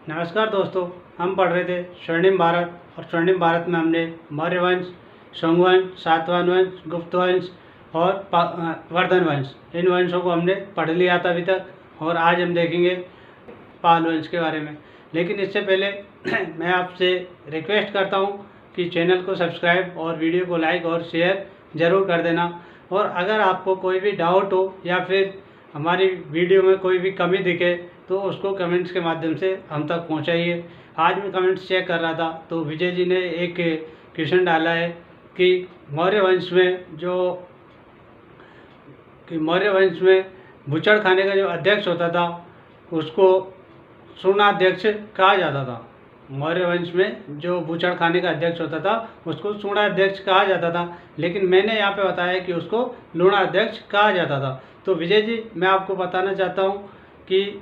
नमस्कार दोस्तों, हम पढ़ रहे थे स्वर्णिम भारत। और स्वर्णिम भारत में हमने मौर्य वंश, शुंग वंश, सातवाहन वंश, गुप्त वंश और वर्धन वंश, इन वंशों को हमने पढ़ लिया था अभी तक। और आज हम देखेंगे पाल वंश के बारे में। लेकिन इससे पहले मैं आपसे रिक्वेस्ट करता हूं कि चैनल को सब्सक्राइब और वीडियो को लाइक और शेयर ज़रूर कर देना। और अगर आपको कोई भी डाउट हो या फिर हमारी वीडियो में कोई भी कमी दिखे तो उसको कमेंट्स के माध्यम से हम तक पहुंचाइए। आज मैं कमेंट्स चेक कर रहा था तो विजय जी ने एक क्वेश्चन डाला है कि मौर्य वंश में बुचड़ खाने का जो अध्यक्ष होता था उसको सूर्णाध्यक्ष कहा जाता था। मौर्य वंश में जो बुचड़ खाने का अध्यक्ष होता था उसको सूर्णाध्यक्ष कहा जाता था, लेकिन मैंने यहाँ पे बताया कि उसको लूणाध्यक्ष कहा जाता था। तो विजय जी, मैं आपको बताना चाहता हूँ कि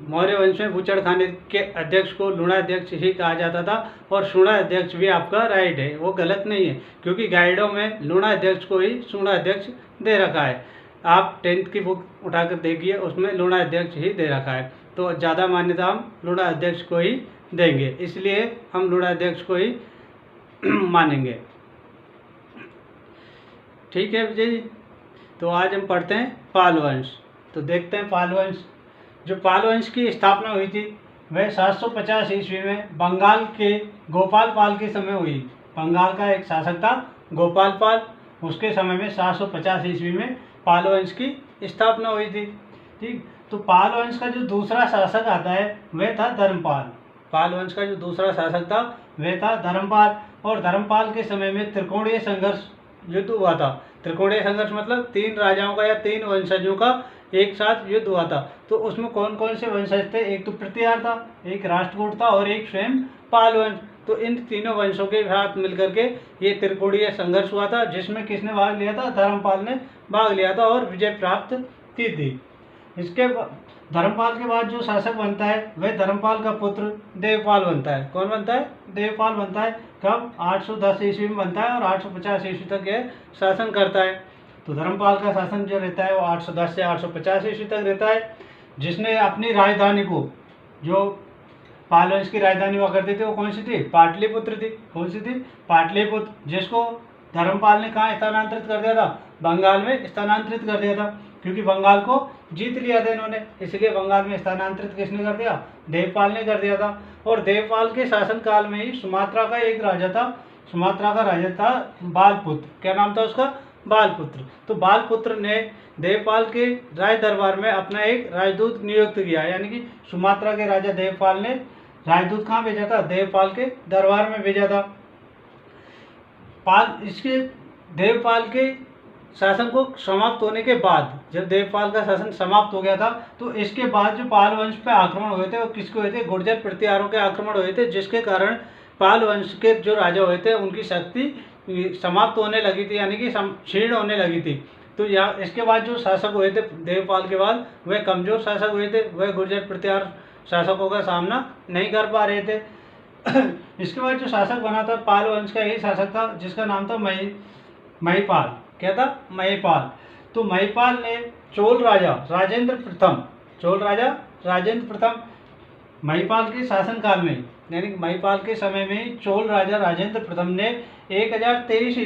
मौर्य वंश में बुचड़ खाने के अध्यक्ष को लूणाध्यक्ष ही कहा जाता था। और सूर्णाध्यक्ष भी आपका राइट है, वो गलत नहीं है, क्योंकि गाइडों में लूणाध्यक्ष को ही सूर्णाध्यक्ष दे रखा है। आप 10th की बुक उठाकर देखिए, उसमें लूणाध्यक्ष ही दे रखा है। तो ज़्यादा मान्यता हम लूणाध्यक्ष को ही देंगे, इसलिए हम लूणाध्यक्ष को ही मानेंगे। ठीक है विजय जी, तो आज हम पढ़ते हैं पाल वंश। तो देखते हैं पाल वंश। जो पाल वंश की स्थापना हुई थी वह 750 ईस्वी में बंगाल के गोपाल पाल के समय हुई। बंगाल का एक शासक था गोपाल पाल, उसके समय में 750 ईस्वी में पाल वंश की स्थापना हुई थी। ठीक, तो पाल वंश का जो दूसरा शासक आता है वह था धर्मपाल। पाल वंश का जो दूसरा शासक था वह था धर्मपाल। और धर्मपाल के समय में त्रिकोणीय संघर्ष युद्ध हुआ था। त्रिकोणीय संघर्ष मतलब 3 राजाओं का या 3 वंशजों का एक साथ युद्ध हुआ था। तो उसमें कौन कौन से वंशज थे? एक तो पृथ्वीराज था, एक राष्ट्रकूट था और एक स्वयं पाल वंश। तो इन तीनों वंशों के साथ मिलकर के ये त्रिकोणीय संघर्ष हुआ था, जिसमें किसने भाग लिया था? धर्मपाल ने भाग लिया था और विजय प्राप्त की थी। इसके धर्मपाल के बाद जो शासक बनता है वह धर्मपाल का पुत्र देवपाल बनता है। कौन बनता है? देवपाल बनता है। कब? 810 ईस्वी में बनता है और 850 ईस्वी तक यह शासन करता है। तो धर्मपाल का शासन जो रहता है वो 810 से 850 ईस्वी तक रहता है, जिसने अपनी राजधानी को, जो पाल वंश की राजधानी हुआ करती थी वो कौन सी थी? पाटलिपुत्र थी। कौन सी थी? पाटलिपुत्र, जिसको धर्मपाल ने कहाँ स्थानांतरित कर दिया था? बंगाल में स्थानांतरित कर दिया था, क्योंकि बंगाल को जीत लिया था इन्होंने, इसलिए बंगाल में स्थानांतरित किसने कर दिया? देवपाल ने कर दिया था। और देवपाल के शासन काल में ही सुमात्रा का एक राजा था, सुमात्रा का राजा था बालपुत्र। क्या नाम था उसका? बालपुत्र। तो बालपुत्र ने देवपाल के राज दरबार में अपना एक राजदूत नियुक्त किया, यानी कि सुमात्रा के राजा देवपाल ने राजदूत कहाँ भेजा था? देवपाल के दरबार में भेजा था। इसके देवपाल के शासन को समाप्त होने के बाद, जब देवपाल का शासन समाप्त हो गया था, तो इसके बाद जो पाल वंश पे आक्रमण हुए थे वो किसके हुए थे? गुर्जर प्रतिहारों के आक्रमण हुए थे, जिसके कारण पाल वंश के जो राजा हुए थे उनकी शक्ति समाप्त होने लगी थी, यानी कि क्षीण होने लगी थी। तो यहाँ इसके बाद जो शासक हुए थे देवपाल के बाद, वह कमजोर शासक हुए थे, वह गुर्जर प्रतिहार शासकों का सामना नहीं कर पा रहे थे। इसके बाद जो शासक बना था पाल वंश का यही शासक था, जिसका नाम था महिपाल। क्या था? महिपाल। तो महिपाल ने चोल राजा राजेंद्र प्रथम महिपाल के शासन काल में, यानी महिपाल के समय में चोल राजा राजेंद्र प्रथम ने 1023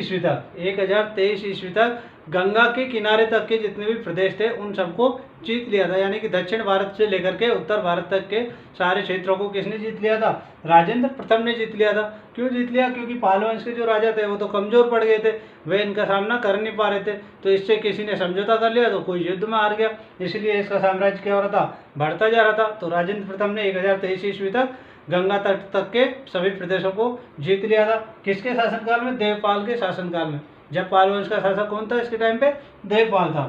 ईस्वी तक गंगा के किनारे तक के जितने भी प्रदेश थे उन सबको जीत लिया था। यानी कि दक्षिण भारत से लेकर के उत्तर भारत तक के सारे क्षेत्रों को किसने जीत लिया था? राजेंद्र प्रथम ने जीत लिया था। क्यों जीत लिया? क्योंकि पाल वंश के जो राजा थे वो तो कमजोर पड़ गए थे, वे इनका सामना कर नहीं पा रहे थे। तो इससे किसी ने समझौता कर लिया तो कोई युद्ध में हार गया, इसलिए इसका साम्राज्य क्या हो रहा था? बढ़ता जा रहा था। तो राजेंद्र प्रथम ने 1023 ईस्वी तक गंगा तट तक के सभी प्रदेशों को जीत लिया था। किसके शासनकाल में? देवपाल के शासनकाल में। जब पाल वंश का शासक कौन था इसके टाइम पे? देवपाल था।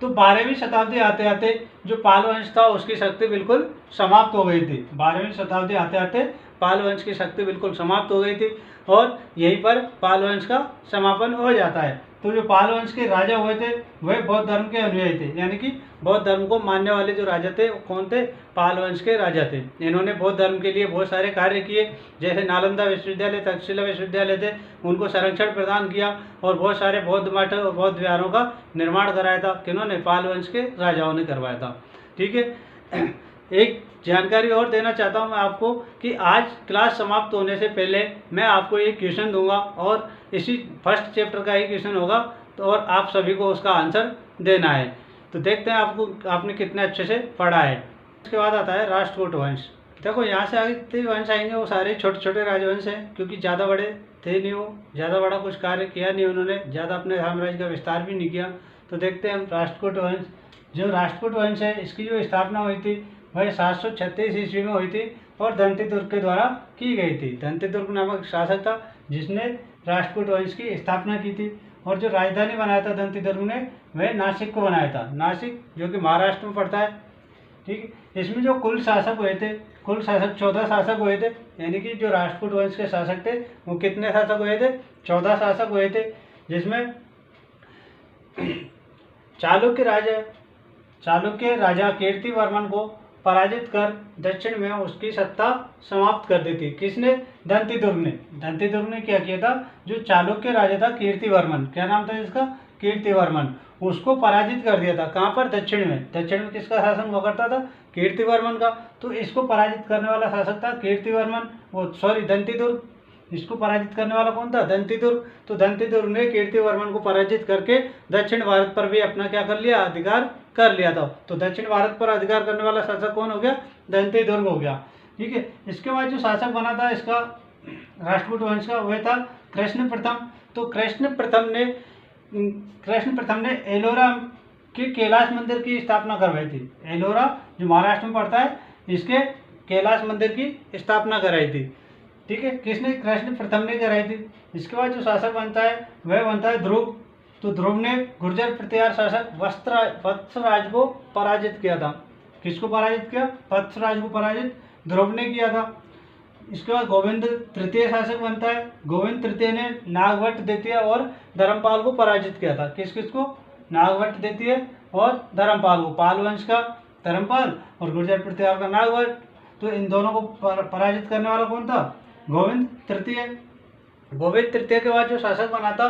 तो 12वीं शताब्दी आते आते जो पाल वंश था उसकी शक्ति बिल्कुल समाप्त हो गई थी। 12वीं शताब्दी आते आते पाल वंश की शक्ति बिल्कुल समाप्त हो गई थी और यहीं पर पाल वंश का समापन हो जाता है। तो जो पाल वंश के राजा हुए थे वह बौद्ध धर्म के अनुयायी थे, यानी कि बौद्ध धर्म को मानने वाले जो राजा थे वो कौन थे? पाल वंश के राजा थे। इन्होंने बौद्ध धर्म के लिए बहुत सारे कार्य किए, जैसे नालंदा विश्वविद्यालय, तक्षशिला विश्वविद्यालय थे, उनको संरक्षण प्रदान किया और बहुत सारे बौद्ध मठ और बौद्ध विहारों का निर्माण कराया था। किन्होंने? पाल वंश के राजाओं ने करवाया था। ठीक है। एक जानकारी और देना चाहता हूं मैं आपको कि आज क्लास समाप्त होने से पहले मैं आपको एक क्वेश्चन दूंगा और इसी फर्स्ट चैप्टर का ही क्वेश्चन होगा, तो और आप सभी को उसका आंसर देना है। तो देखते हैं आपने कितने अच्छे से पढ़ा है। उसके बाद आता है राष्ट्रकूट वंश। देखो यहाँ से आगे जितने वंश आएंगे वो सारे छोटे छोटे राजवंश हैं, क्योंकि ज़्यादा बड़े थे नहीं, वो ज़्यादा बड़ा कुछ कार्य किया नहीं उन्होंने, ज़्यादा अपने साम्राज्य का विस्तार भी नहीं किया। तो देखते हैं हम राष्ट्रकूट वंश। जो राष्ट्रकूट वंश है इसकी जो स्थापना हुई थी वह 736 ईस्वी में हुई थी और दंतिदुर्ग के द्वारा की गई थी। दंतिदुर्ग नामक शासक था जिसने राष्ट्रकूट वंश की स्थापना की थी, और जो राजधानी बनाया था दंतिदुर्ग ने वह नासिक को बनाया था। नासिक जो कि महाराष्ट्र में पड़ता है, ठीक है। इसमें जो कुल शासक हुए थे, कुल शासक 14 शासक हुए थे, यानी कि जो राष्ट्रकूट वंश के शासक थे वो कितने शासक हुए थे? 14 शासक हुए थे, जिसमें चालुक्य राजा कीर्तिवर्मन को पराजित कर दक्षिण में उसकी सत्ता समाप्त कर दी थी। किसने? दंतिदुर्ग ने। दंतिदुर्ग ने क्या किया था? जो चालुक्य राजा था कीर्तिवर्मन, क्या नाम था इसका? कीर्तिवर्मन, उसको पराजित कर दिया था। कहाँ पर? दक्षिण में। दक्षिण में किसका शासन हुआ करता था? कीर्तिवर्मन का। तो इसको पराजित करने वाला शासक था कीर्तिवर्मन, वो सॉरी दंतिदुर्ग। इसको पराजित करने वाला कौन था? दंतिदुर्ग। तो दंतिदुर्ग ने कीर्तिवर्मन को पराजित करके दक्षिण भारत पर भी अपना क्या कर लिया? अधिकार कर लिया था। तो दक्षिण भारत पर अधिकार करने वाला शासक कौन हो गया? दंतिदुर्ग हो गया, ठीक है। इसके बाद जो शासक बना था इसका राष्ट्रकूट वंश का, वह था कृष्ण प्रथम। तो कृष्ण प्रथम ने एलोरा के कैलाश मंदिर की स्थापना करवाई थी। एलोरा जो महाराष्ट्र में पड़ता है, इसके कैलाश मंदिर की स्थापना कराई थी, ठीक है। किसने? कृष्ण प्रथम ने कराई थी। इसके बाद जो शासक बनता है वह बनता है ध्रुव। तो ध्रुव ने गुर्जर प्रतिहार शासक वत्सराज को पराजित किया था। किसको पराजित किया? वत्सराज को पराजित ध्रुव ने किया था। इसके बाद गोविंद तृतीय शासक बनता है। गोविंद तृतीय ने नागभट्ट द्वितीय और धर्मपाल को पराजित किया था। किस किस को? नागभट्ट द्वितीय और धर्मपाल को। पाल वंश का धर्मपाल और गुर्जर प्रतिहार का नागभट्ट। तो इन दोनों को पराजित करने वाला कौन था? गोविंद तृतीय। गोविंद तृतीय के बाद जो शासक बना था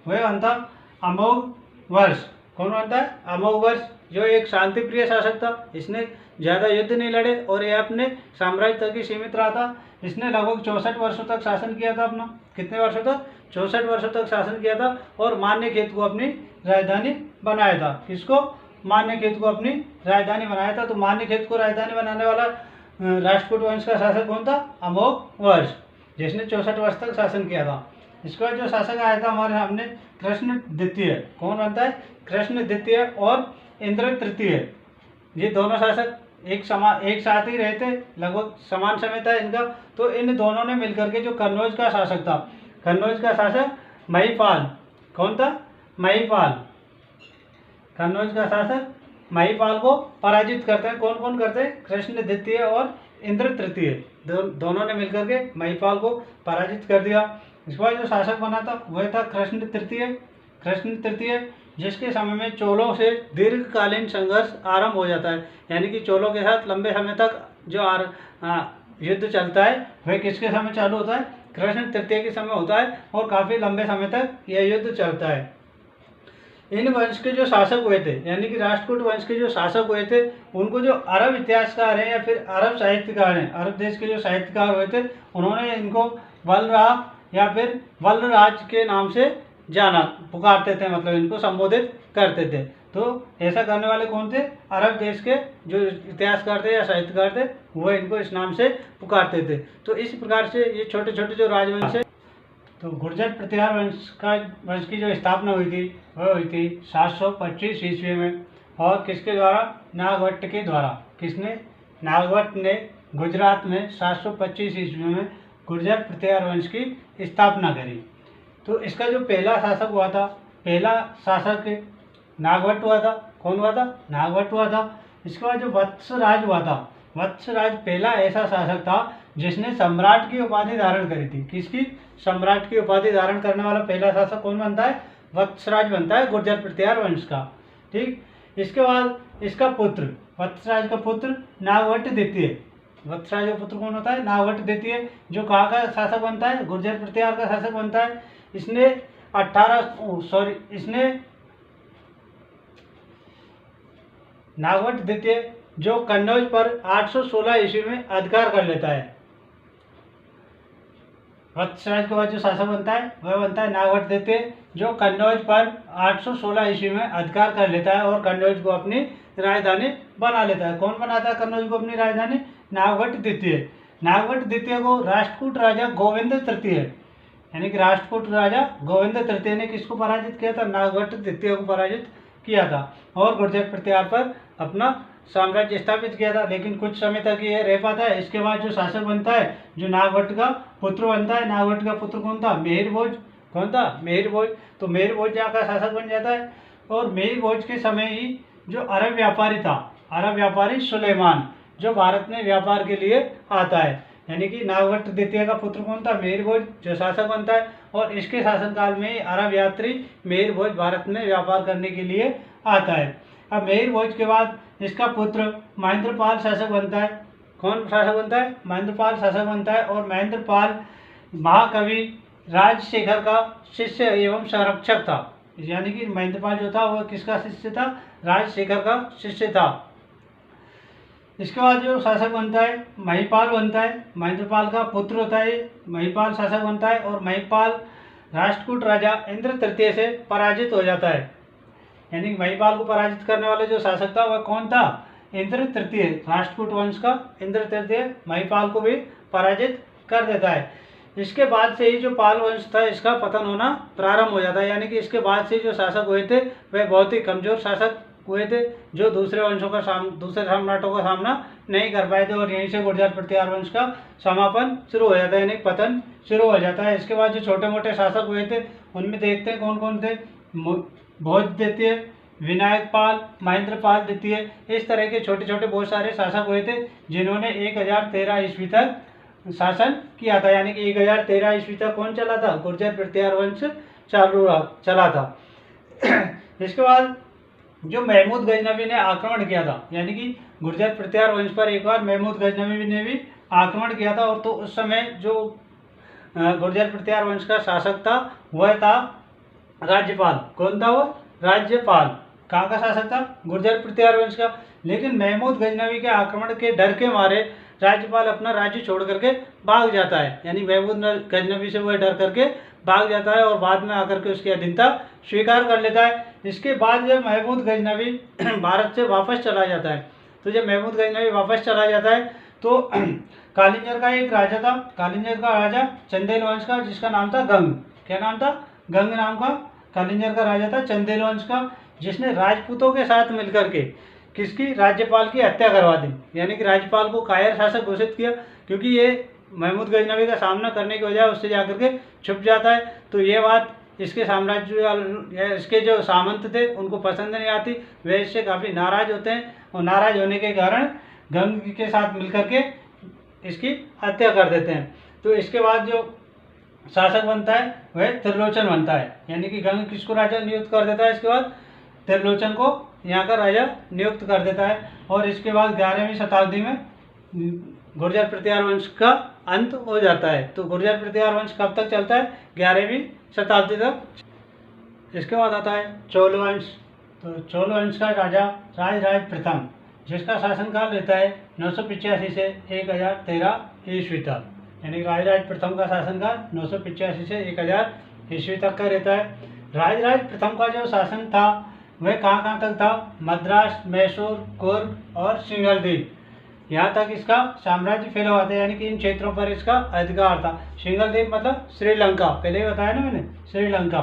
वह बनता अमोघ वर्ष। कौन बनता है? अमोघ वर्ष, जो एक शांति प्रिय शासक था। इसने ज़्यादा युद्ध नहीं लड़े और यह अपने साम्राज्य तक ही सीमित रहा था। इसने लगभग 64 वर्षों तक शासन किया था अपना। कितने वर्षों तक? 64 वर्षों तक शासन किया था और मान्यखेत को अपनी राजधानी बनाया था। किसको? मान्यखेत को अपनी राजधानी बनाया था। तो मान्यखेत को राजधानी बनाने वाला राष्ट्रकूट वंश का शासक कौन था? अमोघ वर्ष, जिसने 64 वर्ष तक शासन किया था। इसके बाद जो शासक आया था हमारे सामने कृष्ण द्वितीय। कौन बनता है? कृष्ण द्वितीय और इंद्र तृतीय। ये दोनों शासक एक साथ ही रहे थे, लगभग समान समय था इनका। तो इन दोनों ने मिलकर के जो कन्नौज का शासक था, कन्नौज का शासक महिपाल। कौन था? महिपाल। कन्नौज का शासक महिपाल को पराजित करते हैं। कौन कौन करते हैं? कृष्ण द्वितीय और इंद्र तृतीय, दोनों ने मिलकर के महिपाल को पराजित कर दिया। इसके बाद जो शासक बना था वह था कृष्ण तृतीय। कृष्ण तृतीय जिसके समय में चोलों से दीर्घकालीन संघर्ष आरंभ हो जाता है, यानी कि चोलों के साथ लंबे समय तक जो युद्ध चलता है वह किसके समय चालू होता है? कृष्ण तृतीय के समय होता है और काफ़ी लंबे समय तक यह युद्ध चलता है। इन वंश के जो शासक हुए थे, यानी कि राष्ट्रकूट वंश के जो शासक हुए थे, उनको जो अरब इतिहासकार हैं या फिर अरब साहित्यकार हैं, अरब देश के जो साहित्यकार हुए थे, उन्होंने इनको वलराह या फिर वलराज के नाम से पुकारते थे, मतलब इनको संबोधित करते थे। तो ऐसा करने वाले कौन थे? अरब देश के जो इतिहासकार थे या साहित्यकार थे, वो इनको इस नाम से पुकारते थे। तो इस प्रकार से ये छोटे छोटे जो राजवंश है, तो गुर्जर प्रतिहार वंश की जो स्थापना हुई थी वह हुई थी 725 ईस्वी में। और किसके द्वारा? नागभट्ट के द्वारा। किसने? नागभट्ट ने गुजरात में 725 ईस्वी में गुर्जर प्रतिहार वंश की स्थापना करी। तो इसका जो पहला शासक हुआ था, पहला शासक नागभट्ट हुआ था। कौन हुआ था? नागभट्ट हुआ था। इसके बाद जो वत्सराज हुआ था, वत्सराज पहला ऐसा शासक था जिसने सम्राट की उपाधि धारण करी थी। किसकी? सम्राट की उपाधि धारण करने वाला पहला शासक कौन बनता है? वत्सराज बनता है, गुर्जर प्रतिहार वंश का, ठीक। इसके बाद इसका पुत्र, वत्सराज का पुत्र नागभट्ट द्वितीय। वत्सराज का पुत्र कौन होता है? नागभट्ट द्वितीय, जो कहाँ का शासक बनता है? गुर्जर प्रतिहार का शासक बनता है। इसने नागभट्ट द्वितीय जो कन्नौज पर 816 ईस्वी में अधिकार कर लेता है। वत्सराज के बाद जो शासक बनता है वह बनता है नागभट्ट द्वितीय, जो कन्नौज पर 816 ईस्वी में अधिकार कर लेता है और कन्नौज को अपनी राजधानी बना लेता है। कौन बनाता है कन्नौज को अपनी राजधानी? नागभट्ट द्वितीय। नागभट्ट द्वितीय को राष्ट्रकूट राजा गोविंद तृतीय, यानी कि राष्ट्रकूट राजा गोविंद तृतीय ने किसको पराजित किया था? नागभट्ट द्वितीय को पराजित किया था और गुर्जर प्रतिहार पर अपना साम्राज्य स्थापित किया था। लेकिन कुछ समय तक ये रह पाता है। इसके बाद जो शासक बनता है, जो नागभट्ट का पुत्र बनता है, नागभट्ट का पुत्र कौन था? मिहिर भोज। कौन था? मिहिर भोज। तो मिहिर भोज यहाँ का शासक बन जाता है। और मिहिर भोज के समय ही जो अरब व्यापारी था, अरब व्यापारी सुलेमान, जो भारत में व्यापार के लिए आता है, यानी कि नागभट्ट द्वितीय का पुत्र कौन था? मिहिर भोज, जो शासक बनता है। और इसके शासनकाल में ही अरब यात्री मिहिर भोज भारत में व्यापार करने के लिए आता है। अब मिहिर भोज के बाद इसका पुत्र महेंद्रपाल शासक बनता है। कौन शासक बनता है? महेंद्रपाल शासक बनता है। और महेंद्रपाल महाकवि राजशेखर का शिष्य एवं संरक्षक था, यानी कि महेंद्रपाल जो था वह किसका शिष्य था? राजशेखर का शिष्य था। इसके बाद जो शासक बनता है महिपाल बनता है। महेंद्रपाल का पुत्र होता है, महिपाल शासक बनता है। और महिपाल राष्ट्रकूट राजा इंद्र तृतीय से पराजित हो जाता है, यानी कि महिपाल को पराजित करने वाला जो शासक था वह कौन था? इंद्र तृतीय। राष्ट्रकूट वंश का इंद्र तृतीय महिपाल को भी पराजित कर देता है। इसके बाद से ही जो पाल वंश था इसका पतन होना प्रारंभ हो जाता है, यानी कि इसके बाद से जो शासक हुए थे वह बहुत ही कमजोर शासक हुए थे, जो दूसरे वंशों का दूसरे सम्राटों का सामना नहीं कर पाए थे। और यहीं से गुर्जर प्रतिहार वंश का समापन शुरू हो जाता है, यानी पतन शुरू हो जाता है। इसके बाद जो छोटे मोटे शासक हुए थे उनमें देखते हैं कौन कौन थे। भोज द्वितीय, विनायक पाल, महेंद्र पाल द्वितीय, इस तरह के छोटे छोटे बहुत सारे शासक हुए थे जिन्होंने 1013 ईस्वी तक शासन किया था, यानी कि 1013 ईस्वी तक कौन चला था? गुर्जर प्रतिहार वंश चला था। इसके बाद जो महमूद गजनवी ने आक्रमण किया था, यानी कि गुर्जर प्रतिहार वंश पर एक बार महमूद गजनवी ने भी आक्रमण किया था। और तो उस समय जो गुर्जर प्रतिहार वंश का शासक था वह था राज्यपाल। कौन था वो? राज्यपाल। कहाँ का शासक था? गुर्जर प्रतिहार वंश का। लेकिन महमूद गजनवी के आक्रमण के डर के मारे राज्यपाल अपना राज्य छोड़ करके भाग जाता है, यानी महमूद गजनवी से वह डर करके भाग जाता है और बाद में आकर के उसकी अधीनता स्वीकार कर लेता है। इसके बाद जब महमूद गजनवी भारत से वापस चला जाता है, तो जब महमूद गजनवी वापस चला जाता है तो कालिंजर का एक राजा था, कालिंजर का राजा चंदेल वंश का, जिसका नाम था गंग। क्या नाम था? गंग नाम का कालिंजर का राजा था चंदेल वंश का, जिसने राजपूतों के साथ मिलकर के किसकी? राज्यपाल की हत्या करवा दी, यानी कि राज्यपाल को कायर शासक घोषित किया। क्योंकि ये महमूद गजनवी का सामना करने के बजाय उससे जाकर के छुप जाता है, तो ये बात इसके साम्राज्य इसके जो सामंत थे उनको पसंद नहीं आती, वे इससे काफ़ी नाराज होते हैं और नाराज होने के कारण गंग के साथ मिलकर के इसकी हत्या कर देते हैं। तो इसके बाद जो शासक बनता है वह त्रिलोचन बनता है, यानी कि गंग किसको राजा नियुक्त कर देता है? इसके बाद त्रिलोचन को यहाँ का राजा नियुक्त कर देता है। और इसके बाद 11वीं शताब्दी में गुर्जर प्रतिहार वंश का अंत हो जाता है। तो गुर्जर प्रतिहार वंश कब तक चलता है? 11वीं शताब्दी तक। इसके बाद आता है चोल वंश। तो चोल वंश का राजा राजराज प्रथम, जिसका शासनकाल रहता है 985 से 1013 ईस्वी तक, यानी राजराज प्रथम का शासनकाल 985 से 1000 ईस्वी तक का रहता है। राजराज प्रथम का जो शासन था वह कहाँ तक था? मद्रास, मैसूर, कुर्ग और सिंघलदीप, यहाँ तक इसका साम्राज्य फैला हुआ था, यानी कि इन क्षेत्रों पर इसका अधिकार था। सिंघलदीप मतलब श्रीलंका, पहले ही बताया ना मैंने, श्रीलंका।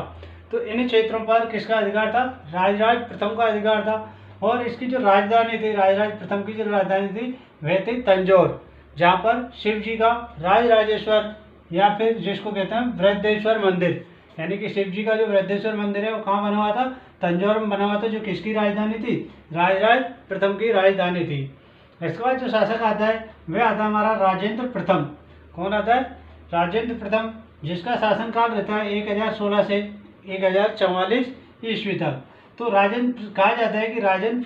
तो इन क्षेत्रों पर किसका अधिकार था? राजराज प्रथम का अधिकार था। और इसकी जो राजधानी थी, राजराज प्रथम की जो राजधानी थी वह थी तंजौर, जहाँ पर शिव जी का राजराजेश्वर या फिर जिसको कहते हैं वृद्धेश्वर मंदिर, यानी कि शिव जी का जो वृद्धेश्वर मंदिर है वो कहाँ बना हुआ था? तंजौर में बना हुआ था, जो किसकी राजधानी थी? राजराज प्रथम की राजधानी थी। इसके बाद जो शासक आता है वह आता है हमारा राजेंद्र प्रथम। कौन आता है? राजेंद्र प्रथम, जिसका शासनकाल रहता है 1016 से 1044 ईस्वी तक। तो राजेंद्र कहा जाता है कि राजेंद्र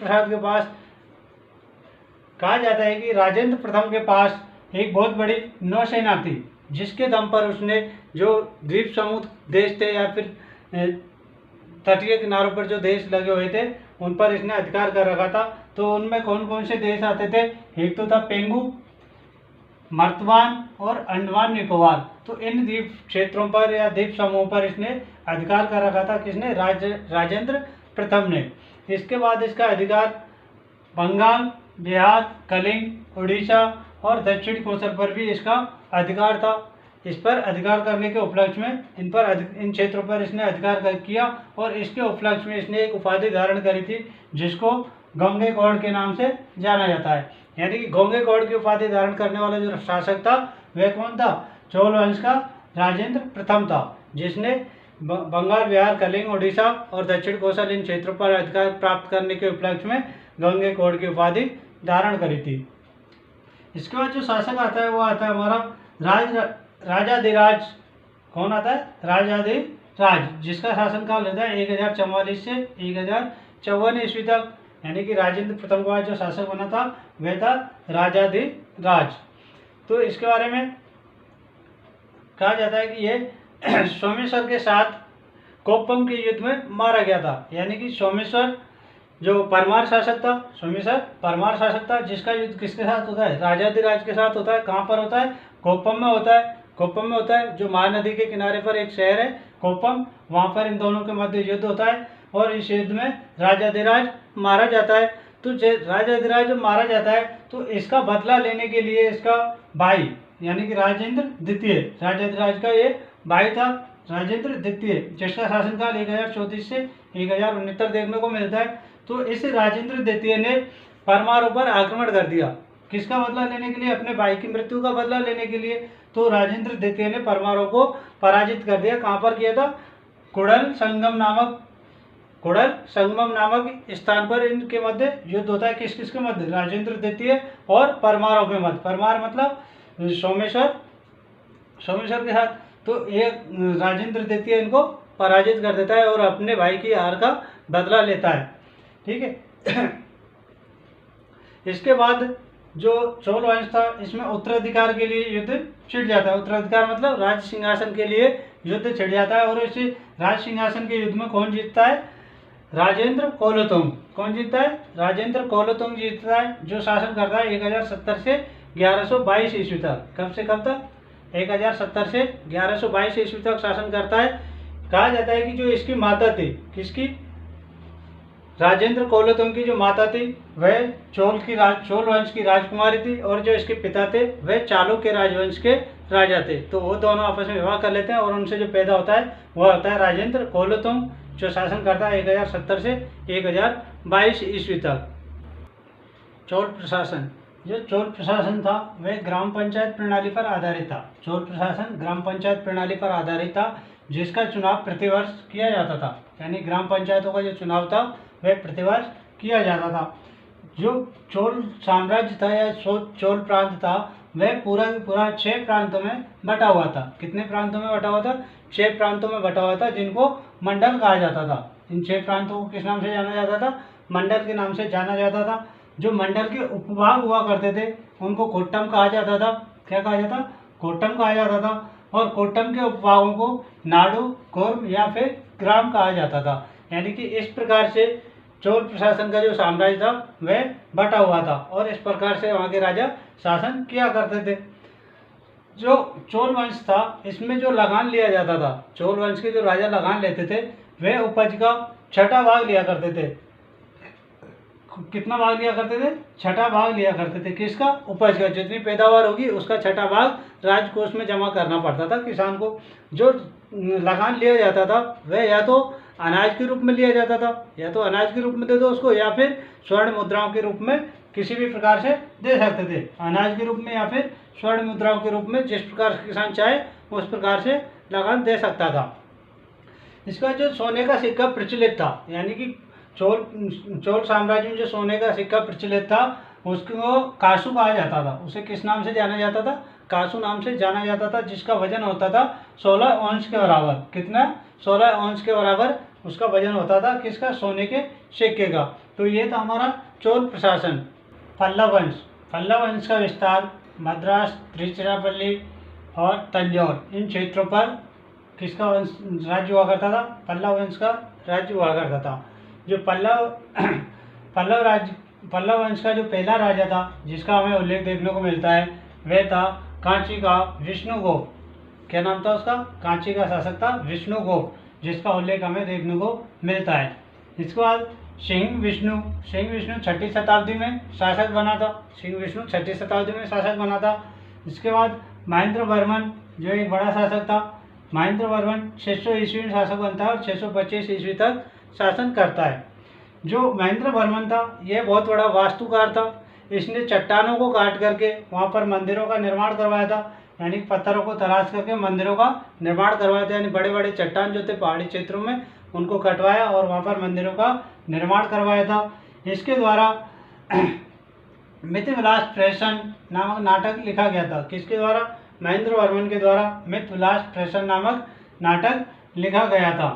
प्रथम के पास एक बहुत बड़ी नौसेना थी, जिसके दम पर उसने जो द्वीप समूह देश थे या फिर तटीय किनारों पर जो देश लगे हुए थे उन पर इसने अधिकार कर रखा था। तो उनमें कौन कौन से देश आते थे? एक तो था पेंगू, मर्तवान और अंडमान निकोबार। तो इन द्वीप क्षेत्रों पर या द्वीप समूहों पर इसने अधिकार कर रखा था। किसने? राजेंद्र प्रथम ने। इसके बाद इसका अधिकार बंगाल, बिहार, कलिंग, उड़ीसा और दक्षिण कोसल पर भी इसका अधिकार था। इस पर अधिकार करने के उपलक्ष्य में इन क्षेत्रों पर इसने अधिकार किया और इसके उपलक्ष्य में इसने एक उपाधि धारण करी थी जिसको गंगेगौड़ के नाम से जाना जाता है। यानी कि गंगेगौड़ की उपाधि धारण करने वाला जो शासक था वह कौन था? चोल वंश का राजेंद्र प्रथम था, जिसने बंगाल, बिहार, कलिंग, उड़ीसा और दक्षिण कोसल इन क्षेत्रों पर अधिकार प्राप्त करने के उपलक्ष्य में गंगेगौड़ की उपाधि धारण करी थी। इसके बाद जो शासक आता है वो आता है हमारा राजाधिराज। कौन आता है? राजाधिराज, जिसका शासनकाल रहता है 1044 से 1054 ईस्वी तक। यानी कि राजेंद्र प्रथम के बाद जो शासक बना था वह था राजाधिराज। तो इसके बारे में कहा जाता है कि ये सोमेश्वर के साथ कोप्पम के युद्ध में मारा गया था। यानी कि सोमेश्वर जो परमार शासक था, सोमेश्वर परमार शासक था, जिसका युद्ध किसके साथ होता है? राजाधिराज के साथ होता है। कहाँ पर होता है? कोप्पम में होता है। कोप्पम में होता है, जो महानदी के किनारे पर एक शहर है कोप्पम, वहाँ पर इन दोनों के मध्य युद्ध होता है और इस युद्ध में राजाधिराज मारा जाता है। तो राजाधिराज जब मारा जाता है तो इसका बदला लेने के लिए इसका भाई यानी कि राजेंद्र द्वितीय, राजाधिराज का ये भाई था राजेंद्र द्वितीय, जिसका शासनकाल 1034 से 1069 देखने को मिलता है। तो इस राजेंद्र द्वितीय ने परमारों पर आक्रमण कर दिया। किसका बदला लेने के लिए? अपने भाई की मृत्यु का बदला लेने के लिए। तो राजेंद्र द्वितीय ने परमारों को पराजित कर दिया। कहाँ पर किया था? कुड़ल संगमम नामक स्थान पर इनके मध्य युद्ध होता है। किस किस के मध्य? राजेंद्र द्वितीय और परमारों के मध्य। परमार मतलब सोमेश्वर के साथ। तो एक राजेंद्र द्वितीय इनको पराजित कर देता है और अपने भाई की हार का बदला लेता है। ठीक है। इसके बाद जो चोल वंश था इसमें उत्तराधिकार के लिए युद्ध छिड़ जाता है। उत्तराधिकार मतलब राज सिंहासन के लिए युद्ध छिड़ जाता है और इस राज सिंहासन के युद्ध में कौन जीतता है? राजेंद्र कोलोतुंग। कौन जीतता है? राजेंद्र कोलोतुंग जीतता है, जो शासन करता है 1070 से 1122 ईस्वी तक। कब से कब तक? 1070 से 1122 ईस्वी तक शासन करता है। कहा जाता है कि जो इसकी माता थी, किसकी? राजेंद्र कोलोतुंग की जो माता थी वह चोल वंश की राजकुमारी थी और जो इसके पिता थे वह चालुक्य राजवंश के राजा थे। तो वो दोनों आपस में विवाह कर लेते हैं और उनसे जो पैदा होता है वह होता है राजेंद्र कोलोतुंग, जो शासन करता है 1070 से 1022 ईस्वी तक। चोल प्रशासन, जो चोल प्रशासन था वह ग्राम पंचायत प्रणाली पर आधारित था। चोल प्रशासन ग्राम पंचायत प्रणाली पर आधारित था, जिसका चुनाव प्रतिवर्ष किया जाता था। यानी ग्राम पंचायतों का जो चुनाव था वह प्रतिवर्ष किया जाता था। जो चोल साम्राज्य था या चोल प्रांत था वह पूरा 6 प्रांतों में बटा हुआ था। कितने प्रांतों में बटा हुआ था? 6 प्रांतों में बटा हुआ था, जिनको मंडल कहा जाता था। इन 6 प्रांतों को किस नाम से जाना जाता था? मंडल के नाम से जाना जाता था। जो मंडल के उपभाग हुआ करते थे उनको कोट्टम कहा जाता था। क्या कहा जाता? कोट्टम कहा जाता था। और कोट्टम के उपभागों को नाडु, कुर्म या फिर ग्राम कहा जाता था। यानी कि इस प्रकार से चोल प्रशासन का जो साम्राज्य था वह बटा हुआ था और इस प्रकार से वहाँ के राजा शासन किया करते थे। जो चोल वंश था इसमें जो लगान लिया जाता था, चोल वंश के जो राजा लगान लेते थे वह उपज का 6ठा भाग लिया करते थे। कितना भाग लिया करते थे? 6ठा भाग लिया करते थे। किसका? उपज का। जितनी पैदावार होगी उसका 6ठा भाग राजकोष में जमा करना पड़ता था किसान को। जो लगान लिया जाता था वह या तो अनाज के रूप में लिया जाता था, या तो अनाज के रूप में दे दो उसको, या फिर स्वर्ण मुद्राओं के रूप में किसी भी प्रकार से दे सकते थे। अनाज के रूप में या फिर स्वर्ण मुद्राओं के रूप में, जिस प्रकार से किसान चाहे उस प्रकार से लगान दे सकता था। इसका जो सोने का सिक्का प्रचलित था, यानी कि चोल साम्राज्य में जो सोने का सिक्का प्रचलित था उसको कासू कहा जाता था। उसे किस नाम से जाना जाता था? कासू नाम से जाना जाता था, जिसका वजन होता था 16 औंस के बराबर। कितना? 16 औंस के बराबर उसका वजन होता था। किसका? सोने के सिक्के का। तो ये था हमारा चोल प्रशासन। पल्लव वंश का विस्तार मद्रास, तिरुचिरापल्ली और तंजौर इन क्षेत्रों पर किसका वंश राज्य हुआ करता था? पल्लव वंश का राज्य हुआ करता था। जो पल्लव पल्लव वंश का जो पहला राजा था जिसका हमें उल्लेख देखने को मिलता है वह था कांची का विष्णुगुप्त। क्या नाम था उसका? कांची का शासक था विष्णुगुप्त, जिसका उल्लेख हमें देखने को मिलता है। इसके बाद सिंह विष्णु 6ठी शताब्दी में शासक बना था। सिंह विष्णु 6ठी शताब्दी में शासक बना था। इसके बाद महेंद्र वर्मन जो एक बड़ा शासक था। महेंद्र वर्मन 600 ईस्वी में शासक बनता है और 625 ईस्वी तक शासन करता है। जो महेंद्र वर्मन था यह बहुत बड़ा वास्तुकार था। इसने चट्टानों को काट करके वहाँ पर मंदिरों का निर्माण करवाया था, यानी पत्थरों को तराश करके मंदिरों का निर्माण करवाया था। यानी बड़े बड़े चट्टान जो थे पहाड़ी क्षेत्रों में उनको कटवाया और वहाँ पर मंदिरों का निर्माण करवाया था। इसके द्वारा मिथविलास प्रेषण नामक नाटक लिखा गया था। किसके द्वारा? महेंद्र वर्मन के द्वारा मिथविलास प्रेषण नामक नाटक लिखा गया था।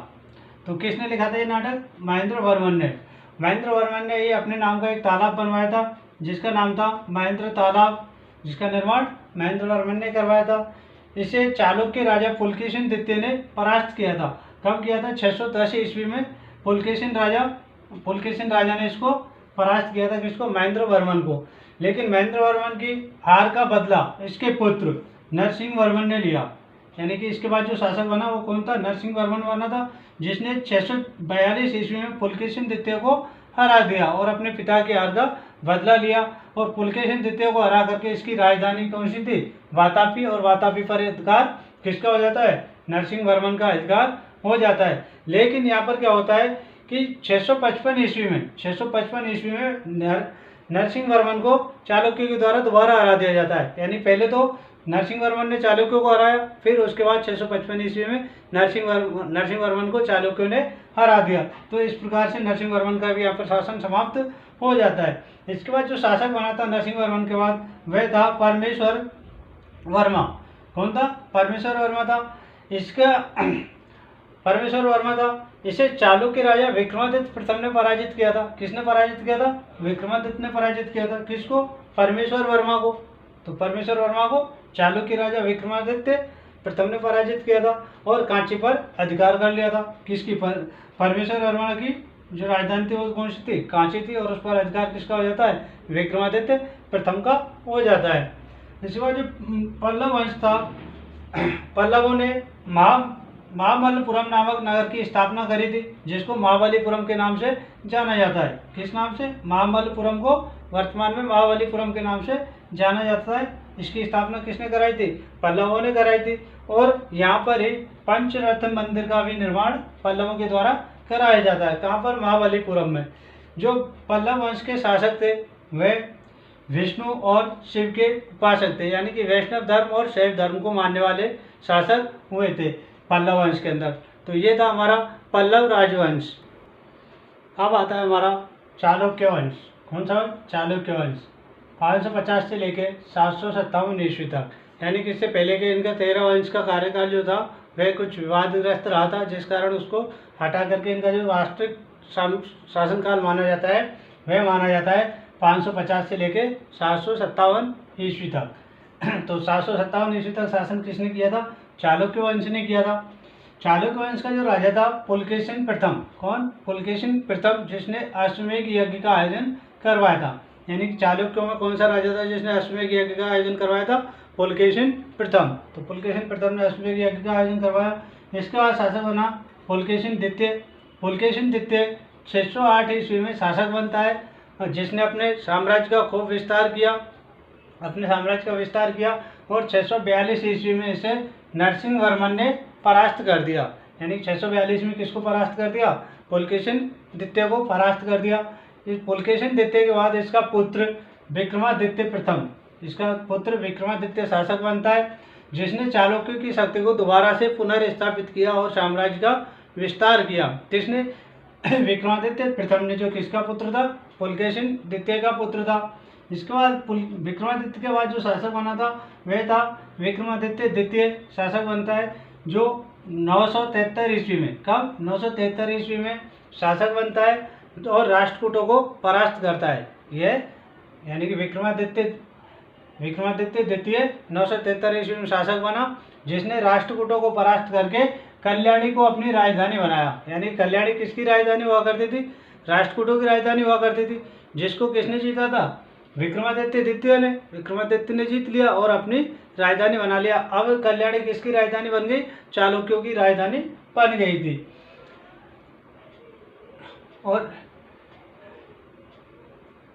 तो किसने लिखा था ये नाटक? महेंद्र वर्मन ने। महेंद्र वर्मन ने ये अपने नाम का एक तालाब बनवाया था जिसका नाम था महेंद्र तालाब, जिसका निर्माण महेंद्र वर्मन ने करवाया था। इसे चालुक्य राजा पुलकेशिन द्वितीय ने परास्त किया था। कब किया था? 610 ईस्वी में पुलकेशिन राजा ने इसको परास्त किया था। किसको? महेंद्र वर्मन को। लेकिन महेंद्र वर्मन की हार का बदला इसके पुत्र नरसिंह वर्मन ने लिया। यानी कि इसके बाद जो शासक बना वो कौन था? नरसिंह वर्मन बना था, जिसने 642 ईस्वी में पुलकेशिन द्वितीय को हरा दिया और अपने पिता की हार का बदला लिया। और पुलकेशिन द्वितीय को हरा करके इसकी राजधानी कौन सी थी? वातापी। और वातापी पर अधिकार किसका हो जाता है? नरसिंह वर्मन का अधिकार हो जाता है। लेकिन यहाँ पर क्या होता है कि 655 ईस्वी में नरसिंह वर्मन को चालुक्य के द्वारा दोबारा हरा दिया जाता है। यानी पहले तो नरसिंह वर्मन ने चालुक्यों को हराया, फिर उसके बाद 655 ईस्वी में नरसिंह वर्मन को चालुक्यों ने हरा दिया। तो इस प्रकार से नरसिंह वर्मन का भी यहाँ पर शासन समाप्त हो जाता है। इसके बाद जो शासक बना था नरसिंह वर्मन के बाद वह था परमेश्वर वर्मा। कौन था? परमेश्वर वर्मा था। परमेश्वर वर्मा था। इसे चालुक्य राजा विक्रमादित्य प्रथम ने पराजित किया था। किसने पराजित किया था? विक्रमादित्य ने पराजित किया था। किसको? परमेश्वर वर्मा को। तो परमेश्वर वर्मा को चालुक्य राजा विक्रमादित्य प्रथम ने पराजित किया था और कांची पर अधिकार कर लिया था। किसकी? परमेश्वर वर्मा की जो राजधानी थी वो कौन सी थी? कांची थी। और उस पर अधिकार किसका हो जाता है? विक्रमादित्य प्रथम का हो जाता है। इसके बाद जो पल्लव वंश था, पल्लवों ने महाबलीपुरम नामक नगर की स्थापना करी थी, जिसको महाबलीपुरम के नाम से जाना जाता है। किस नाम से? महाबलीपुरम को वर्तमान में महाबलीपुरम के नाम से जाना जाता है। इसकी स्थापना किसने कराई थी? पल्लवों ने कराई थी। और यहाँ पर ही पंचरत्न मंदिर का भी निर्माण पल्लवों के द्वारा कराया जाता है। कहाँ पर? महाबलीपुरम में। जो पल्लव वंश के शासक थे वे विष्णु और शिव के उपासक थे, यानी कि वैष्णव धर्म और शैव धर्म को मानने वाले शासक हुए थे पल्लव वंश के अंदर। तो ये था हमारा पल्लव राजवंश। अब आता है हमारा चालुक्य वंश। कौन सा? चालुक्य वंश 550 से लेके 757 ईस्वी तक, यानी कि इससे पहले के इनका 13 वंश का कार्यकाल जो था वह कुछ विवादग्रस्त रहा था, जिस कारण उसको हटा करके इनका जो वास्तविक शासनकाल माना जाता है वह माना जाता है 550 से लेके 757 ईस्वी तक। तो 757 ईस्वी तक शासन किसने किया था? चालुक्य वंश ने किया था। चालुक्य वंश का जो राजा था पुलकेशिन प्रथम। कौन? पुलकेशिन प्रथम, जिसने अश्वमेध यज्ञ का आयोजन करवाया था। यानी कि चालुक्यों में कौन सा राजा था जिसने अश्वमेध यज्ञ का आयोजन करवाया था? पुलकेशिन प्रथम। तो पुलकेशिन प्रथम ने अश्वमेध यज्ञ का आयोजन करवाया। इसके बाद शासक बना पुलकेशिन द्वितीय। पुलकेशिन द्वितीय 608 ईस्वी में शासक बनता है, जिसने अपने साम्राज्य का खूब विस्तार किया और 642 ईस्वी में इसे नरसिंह वर्मन ने परास्त कर दिया। यानी 642 में किसको परास्त कर दिया? पुलकेशिन द्वितीय को परास्त कर दिया। इस पुलकेशिन द्वितीय के बाद इसका पुत्र विक्रमादित्य शासक बनता है, जिसने चालुक्य की शक्ति को दोबारा से पुनर्स्थापित किया और साम्राज्य का विस्तार किया। किसने? विक्रमादित्य प्रथम ने, जो किसका पुत्र था? पुलकेशिन द्वितीय का पुत्र था। इसके बाद विक्रमादित्य के बाद जो शासक बना था वह था विक्रमादित्य द्वितीय शासक बनता है, जो 973 ईस्वी में। कब? 973 ईस्वी में शासक बनता है और राष्ट्रकूटों को परास्त करता है। यह यानी कि विक्रमादित्य द्वितीय 973 ईस्वी में शासक बना, जिसने राष्ट्रकूटों को परास्त करके कल्याणी को अपनी राजधानी बनाया। यानी कल्याणी किसकी राजधानी हुआ करती थी? राष्ट्रकूटों की राजधानी हुआ करती थी, जिसको किसने जीता था? विक्रमादित्य द्वितीय ने। विक्रमादित्य ने जीत लिया और अपनी राजधानी बना लिया। अब कल्याणी किसकी राजधानी बन गई? चालुक्यों की राजधानी बन गई थी।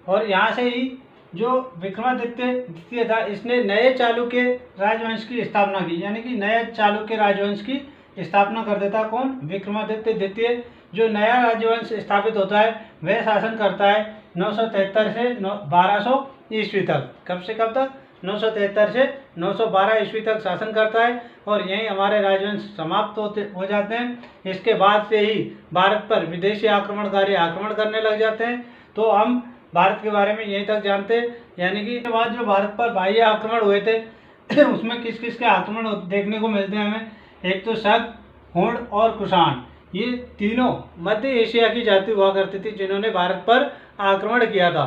और यहाँ से ही जो विक्रमादित्य द्वितीय था, इसने नए चालुक्य राजवंश की स्थापना की, यानी कि नया चालुक्य राजवंश की स्थापना कर देता कौन? विक्रमादित्य द्वितीय। जो नया राजवंश स्थापित होता है वह शासन करता है 973 से 1200 ईस्वी तक। कब से कब तक? 973 से 912 ईस्वी तक शासन करता है और यहीं हमारे राजवंश समाप्त हो जाते हैं। इसके बाद से ही भारत पर विदेशी आक्रमणकारी आक्रमण करने लग जाते हैं। तो हम भारत के बारे में यहीं तक जानते हैं, यानी कि इसके बाद जो भारत पर बाह्य आक्रमण हुए थे उसमें किस किस के आक्रमण देखने को मिलते हैं हमें? एक तो शक, हुण और कुषाण, ये तीनों मध्य एशिया की जाति हुआ करती थी जिन्होंने भारत पर आक्रमण किया था।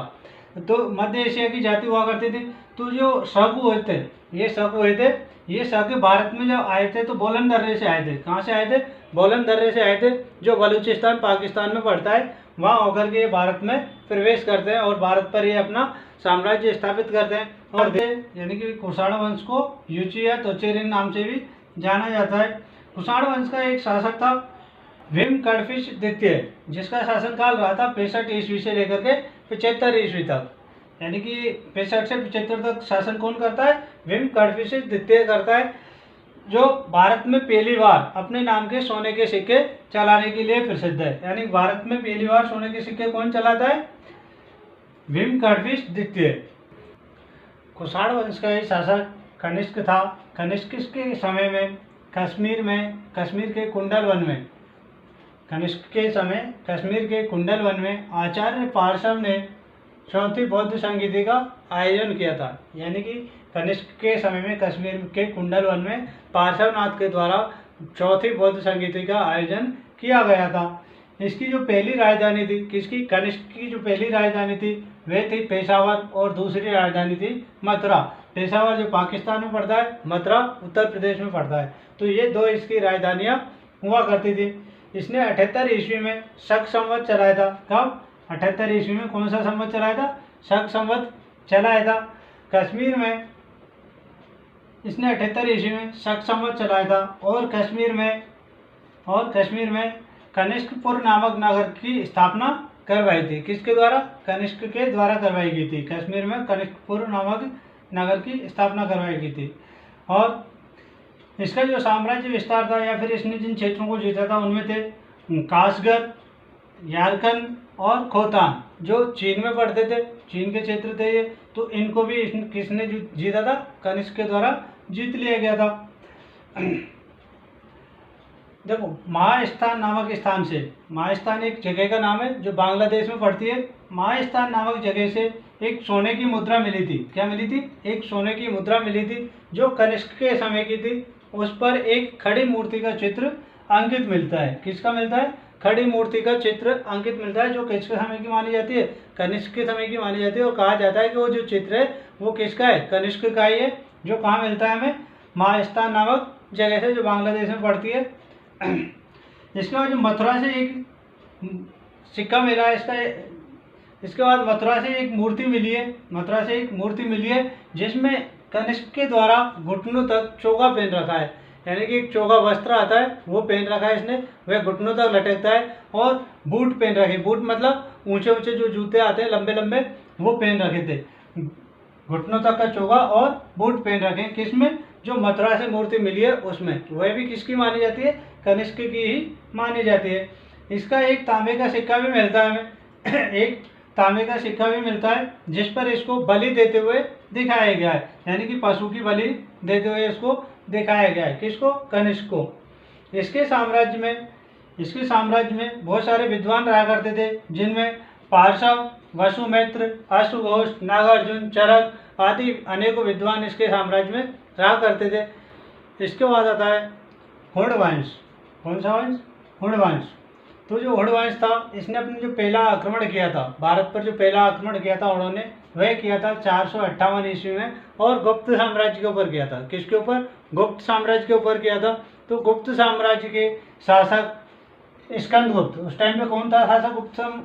तो मध्य एशिया की जाति हुआ करती थी। तो जो शक हुए थे, ये शक भारत में जब आए थे तो बोलन दर्रे से आए थे। कहाँ से आए थे? बोलन दर्रे से आए थे, जो बलूचिस्तान पाकिस्तान में पड़ता है। वहाँ होकर के ये भारत में प्रवेश करते हैं और भारत पर ये अपना साम्राज्य स्थापित करते हैं। और यानी कि कुषाण वंश को युची या तोचेरिन नाम से भी जाना जाता है। कुषाण वंश का एक शासक था भीम कडफिश द्वितीय, जिसका शासनकाल रहा था 65 ईस्वी से लेकर के 75 ईस्वी तक। यानी कि 65 से 75 तक शासन कौन करता है? भीम कडफिश द्वितीय करता है, जो भारत में पहली बार अपने नाम के सोने के सिक्के चलाने के लिए प्रसिद्ध है। यानी भारत में पहली बार सोने के सिक्के कौन चलाता है? भीम कडफिश द्वितीय। कुषाण वंश का ही शासक कनिष्क था। कनिष्क के समय में कश्मीर के कुंडल वन में कनिष्क के समय कश्मीर के कुंडल वन में आचार्य पार्श्व ने चौथी बौद्ध संगीति का आयोजन किया था। यानी कि कनिष्क के समय में कश्मीर के कुंडल वन में पार्श्वनाथ के द्वारा चौथी बौद्ध संगीति का आयोजन किया गया था। इसकी जो पहली राजधानी थी, किसकी? कनिष्क की जो पहली राजधानी थी वह थी पेशावर और दूसरी राजधानी थी मथुरा। पेशावर जो पाकिस्तान में पड़ता है, मथुरा उत्तर प्रदेश में पड़ता है। तो ये दो इसकी राजधानियाँ हुआ करती थी। इसने 78 ईस्वी में शक संवत चलाया था। कब? 78 ईस्वी में कौन सा संवत चलाया था? शक संवत चलाया था। कश्मीर में इसने 78 ईस्वी में शक संवत चलाया था और कश्मीर में कनिष्कपुर नामक नगर की स्थापना करवाई थी। किसके द्वारा? कनिष्क के द्वारा करवाई गई थी। कश्मीर में कनिष्कपुर नामक नगर की स्थापना करवाई गई थी। और इसका जो साम्राज्य विस्तार था या फिर इसने जिन क्षेत्रों को जीता था उनमें थे कासगढ़, यारकन और खोतान, जो चीन में पड़ते थे, चीन के क्षेत्र थे ये। तो इनको भी किसने जीता था? कनिष्क के द्वारा जीत लिया गया था। देखो, महास्थान नामक स्थान से, महास्थान एक जगह का नाम है जो बांग्लादेश में पड़ती है। महास्थान नामक जगह से एक सोने की मुद्रा मिली थी। क्या मिली थी? एक सोने की मुद्रा मिली थी जो कनिष्क के समय की थी। उस पर एक खड़ी मूर्ति का चित्र अंकित मिलता है। किसका मिलता है? खड़ी मूर्ति का चित्र अंकित मिलता है, जो किसके समय की मानी जाती है? कनिष्क के समय की मानी जाती है। और कहा जाता है कि वो जो चित्र है वो किसका है? कनिष्क का ही है। जो कहाँ मिलता है हमें? महास्थान नामक जगह से, जो बांग्लादेश में पड़ती है। इसके बाद जो मथुरा से एक सिक्का मिला है इसके बाद मथुरा से एक मूर्ति मिली है जिसमें कनिष्क के द्वारा घुटनों तक चोगा पहन रखा है। यानी कि एक चोगा वस्त्र आता है वो पहन रखा है इसने, वह घुटनों तक लटकता है। और बूट पहन रखे, बूट मतलब ऊंचे ऊंचे जो जूते आते हैं लंबे लंबे, वो पहन रखे थे। घुटनों तक का चोगा और बूट पहन रखे। किसमें? जो मथुरा से मूर्ति मिली है उसमें। वह भी किसकी मानी जाती है? कनिष्क की ही मानी जाती है। इसका एक तांबे का सिक्का भी मिलता है हमें एक तांबे का सिक्का भी मिलता है जिस पर इसको बलि देते हुए दिखाया गया है। यानी कि पशु की बलि देते हुए इसको दिखाया गया है। किसको? कनिष्क को। इसके साम्राज्य में बहुत सारे विद्वान रहा करते थे, जिनमें पार्श्व, वसुमित्र, अश्वघोष, नागार्जुन, चरक आदि अनेकों विद्वान इसके साम्राज्य में रहा करते थे। इसके बाद आता है हुण वंश। कौन सा वंश? हुण वंश। तो जो हुण वंश था, इसने अपने जो पहला आक्रमण किया था भारत पर, जो पहला आक्रमण किया था उन्होंने, वह किया था 458 ईस्वी में और गुप्त साम्राज्य के ऊपर किया था। किसके ऊपर? गुप्त साम्राज्य के ऊपर किया था। तो गुप्त साम्राज्य के शासक स्कंदगुप्त। उस टाइम पे कौन था शासक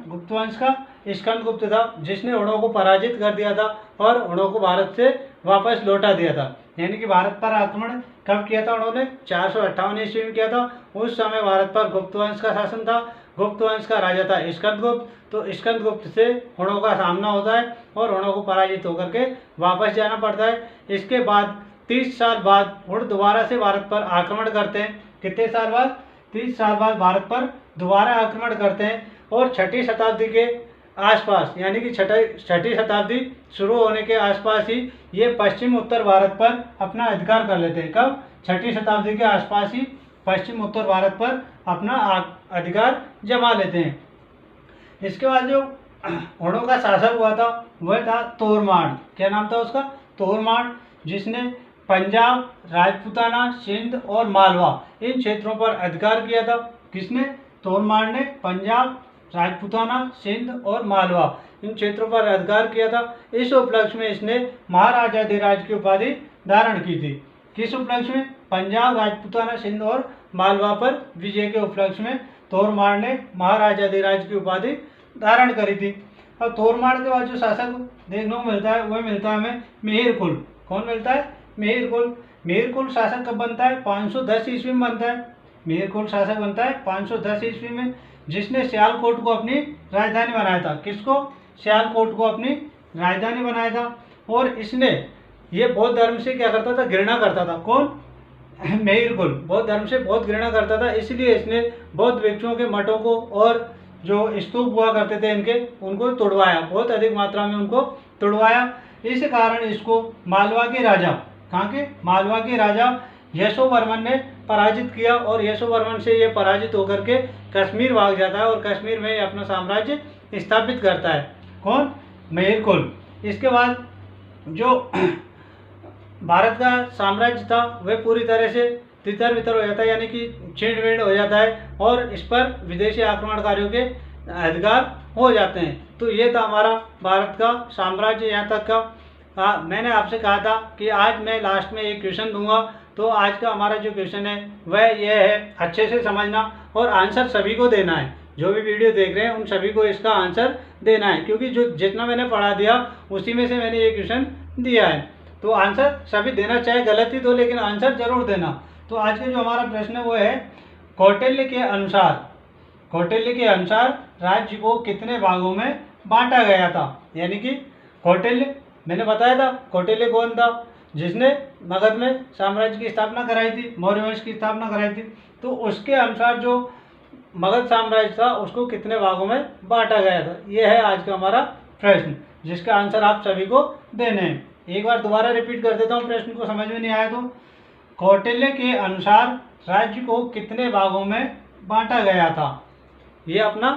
गुप्त वंश का? स्कंदगुप्त था, जिसने हुणों को पराजित कर दिया था और हुणों को भारत से वापस लौटा दिया था। यानी कि भारत पर आक्रमण कब किया था उन्होंने? 458 ईस्वी में किया था। उस समय भारत पर गुप्त वंश का शासन था। गुप्त वंश का राजा था स्कंदगुप्त। तो स्कंदगुप्त से हुणों का सामना होता है और हुणों को पराजित होकर के वापस जाना पड़ता है। इसके बाद 30 साल बाद हुण दोबारा से भारत पर आक्रमण करते हैं। कितने साल बाद? 30 साल बाद भारत पर दोबारा आक्रमण करते हैं और छठी शताब्दी के आसपास, यानी कि छठी शताब्दी शुरू होने के आसपास ही ये पश्चिम उत्तर भारत पर अपना अधिकार कर लेते हैं। कब? छठी शताब्दी के आसपास ही पश्चिम उत्तर भारत पर अपना अधिकार जमा लेते हैं। इसके बाद जो हुणों का शासक हुआ था वह था तोरमाण। क्या नाम था उसका? तोरमाण, जिसने पंजाब, राजपूताना, सिंध और मालवा इन क्षेत्रों पर अधिकार किया था। किसने? तोरमाण ने पंजाब, राजपूताना, सिंध और मालवा इन क्षेत्रों पर अधिकार किया था। इस उपलक्ष्य में इसने महाराजाधिराज की उपाधि धारण की थी। किस उपलक्ष्य में? पंजाब, राजपूताना, सिंध और मालवा पर विजय के उपलक्ष्य में तोरमाण ने महाराजाधिराज की उपाधि धारण करी थी। अब तोरमाण के बाद जो शासक देखने को मिलता है वह मिलता है हमें मिहिरकुल। कौन मिलता है? मिहिरकुल। मिहिरकुल शासक कब बनता है? 510 ईस्वी में बनता है। मिहिरकुल शासक बनता है 510 ईस्वी में, जिसने सियालकोट को अपनी राजधानी बनाया था। किसको? सियालकोट को अपनी राजधानी बनाया था। और इसने ये बौद्ध धर्म से क्या करता था? घृणा करता था। कौन? मिहिरकुल बौद्ध धर्म से बहुत घृणा करता था, इसलिए इसने बौद्ध भिक्षुओं के मठों को और जो स्तूप हुआ करते थे इनके, उनको तोड़वाया, बहुत अधिक मात्रा में उनको तोड़वाया। इस कारण इसको मालवा के राजा, कहाँ के? मालवा के राजा यशोवर्मन ने पराजित किया और यशोवर्मन से ये पराजित होकर के कश्मीर भाग जाता है और कश्मीर में अपना साम्राज्य स्थापित करता है। कौन? मिहिरकुल। इसके बाद जो भारत का साम्राज्य था वह पूरी तरह से तितर बितर हो जाता है, यानी कि छीण वीण हो जाता है और इस पर विदेशी आक्रमणकारियों के अधिकार हो जाते हैं। तो ये था हमारा भारत का साम्राज्य यहाँ तक का। मैंने आपसे कहा था कि आज मैं लास्ट में एक क्वेश्चन दूंगा, तो आज का हमारा जो क्वेश्चन है वह यह है, अच्छे से समझना और आंसर सभी को देना है। जो भी वीडियो देख रहे हैं उन सभी को इसका आंसर देना है, क्योंकि जो जितना मैंने पढ़ा दिया उसी में से मैंने ये क्वेश्चन दिया है। तो आंसर सभी देना, चाहे गलत ही दो लेकिन आंसर जरूर देना। तो आज का जो हमारा प्रश्न है वो है, कौटिल्य के अनुसार राज्य को कितने भागों में बांटा गया था? यानी कि कौटिल्य, मैंने बताया था कौटिल्य कौन था? जिसने मगध में साम्राज्य की स्थापना कराई थी, मौर्य वंश की स्थापना कराई थी। तो उसके अनुसार जो मगध साम्राज्य था उसको कितने भागों में बांटा गया था? यह है आज का हमारा प्रश्न, जिसका आंसर आप सभी को देने हैं। एक बार दोबारा रिपीट कर देता हूँ, प्रश्न को समझ में नहीं आया तो। कौटिल्य के अनुसार राज्य को कितने भागों में बांटा गया था? ये अपना